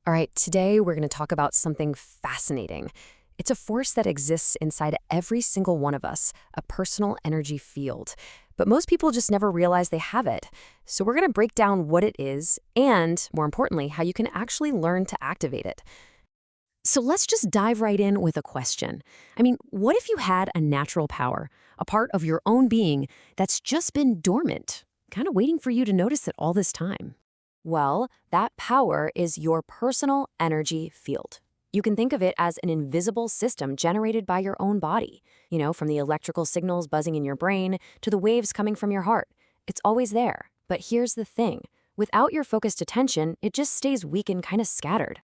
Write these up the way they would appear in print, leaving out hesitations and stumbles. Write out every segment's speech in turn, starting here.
All right, today we're going to talk about something fascinating. It's a force that exists inside every single one of us, a personal energy field. But most people just never realize they have it. So we're going to break down what it is and, more importantly, how you can actually learn to activate it. So let's just dive right in with a question. What if you had a natural power, a part of your own being that's just been dormant, kind of waiting for you to notice it all this time? Well, that power is your personal energy field. You can think of it as an invisible system generated by your own body, from the electrical signals buzzing in your brain to the waves coming from your heart. It's always there. But here's the thing. Without your focused attention, it just stays weak and kind of scattered.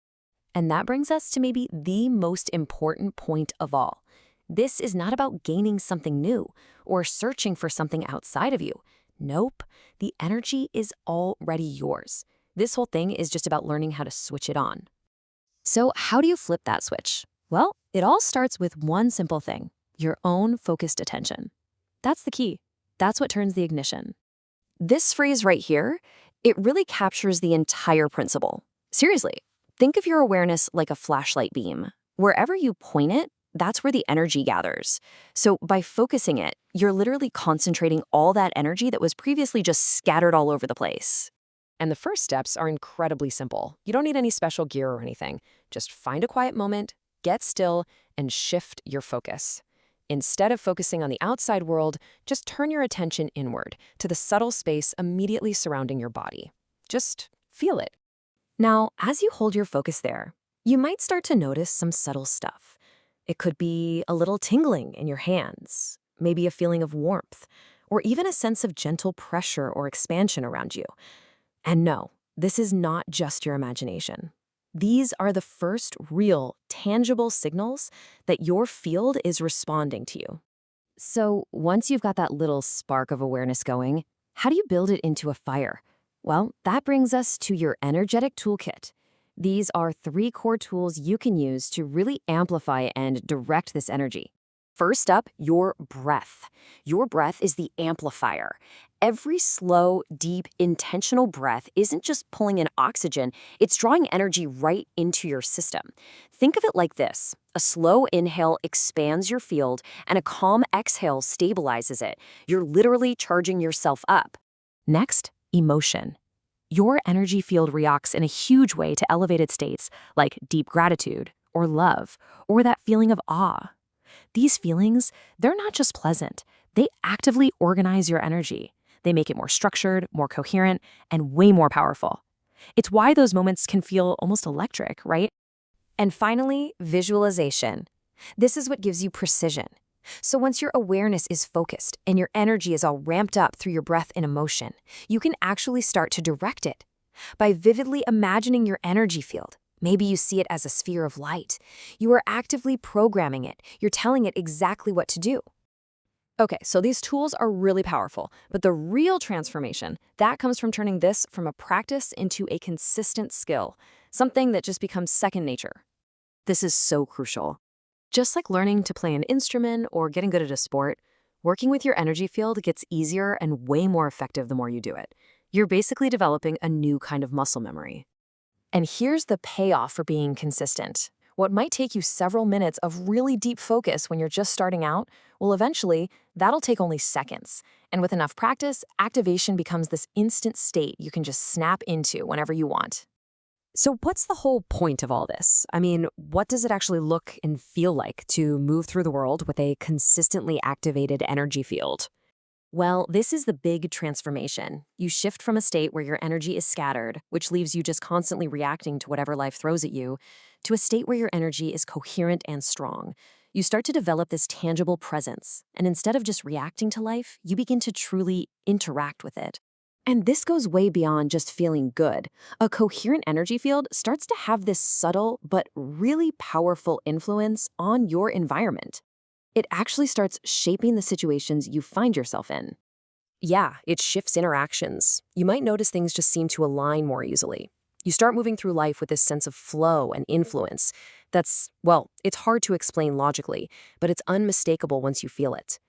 And that brings us to maybe the most important point of all. This is not about gaining something new or searching for something outside of you. Nope, the energy is already yours. This whole thing is just about learning how to switch it on. So how do you flip that switch? Well, it all starts with one simple thing, your own focused attention. That's the key. That's what turns the ignition. This phrase right here, it really captures the entire principle. Seriously, think of your awareness like a flashlight beam. Wherever you point it, that's where the energy gathers. So by focusing it, you're literally concentrating all that energy that was previously just scattered all over the place. And the first steps are incredibly simple. You don't need any special gear or anything. Just find a quiet moment, get still, and shift your focus. Instead of focusing on the outside world, just turn your attention inward to the subtle space immediately surrounding your body. Just feel it. Now, as you hold your focus there, you might start to notice some subtle stuff. It could be a little tingling in your hands, maybe a feeling of warmth, or even a sense of gentle pressure or expansion around you. And no, this is not just your imagination. These are the first real, tangible signals that your field is responding to you. So once you've got that little spark of awareness going, how do you build it into a fire? Well, that brings us to your energetic toolkit. These are 3 core tools you can use to really amplify and direct this energy. First up, your breath. Your breath is the amplifier. Every slow, deep, intentional breath isn't just pulling in oxygen, it's drawing energy right into your system. Think of it like this. A slow inhale expands your field, and a calm exhale stabilizes it. You're literally charging yourself up. Next, emotion. Your energy field reacts in a huge way to elevated states like deep gratitude or love or that feeling of awe. These feelings, they're not just pleasant. They actively organize your energy. They make it more structured, more coherent, and way more powerful. It's why those moments can feel almost electric, right? And finally, visualization. This is what gives you precision. So once your awareness is focused and your energy is all ramped up through your breath and emotion, you can actually start to direct it. By vividly imagining your energy field, maybe you see it as a sphere of light. You are actively programming it. You're telling it exactly what to do. Okay, so these tools are really powerful, but the real transformation, that comes from turning this from a practice into a consistent skill, something that just becomes second nature. This is so crucial. Just like learning to play an instrument or getting good at a sport, working with your energy field gets easier and way more effective the more you do it. You're basically developing a new kind of muscle memory. And here's the payoff for being consistent. What might take you several minutes of really deep focus when you're just starting out, well, eventually, that'll take only seconds. And with enough practice, activation becomes this instant state you can just snap into whenever you want. So what's the whole point of all this? What does it actually look and feel like to move through the world with a consistently activated energy field? Well, this is the big transformation. You shift from a state where your energy is scattered, which leaves you just constantly reacting to whatever life throws at you, to a state where your energy is coherent and strong. You start to develop this tangible presence, and instead of just reacting to life, you begin to truly interact with it. And this goes way beyond just feeling good. A coherent energy field starts to have this subtle but really powerful influence on your environment. It actually starts shaping the situations you find yourself in. Yeah, it shifts interactions. You might notice things just seem to align more easily. You start moving through life with this sense of flow and influence. It's hard to explain logically, but it's unmistakable once you feel it.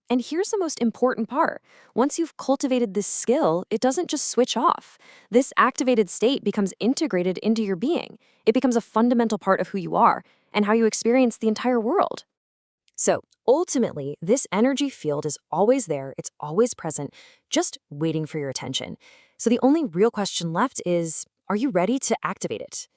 And here's the most important part. Once you've cultivated this skill, it doesn't just switch off. This activated state becomes integrated into your being. It becomes a fundamental part of who you are and how you experience the entire world. So ultimately, this energy field is always there, it's always present, just waiting for your attention. So the only real question left is, are you ready to activate it?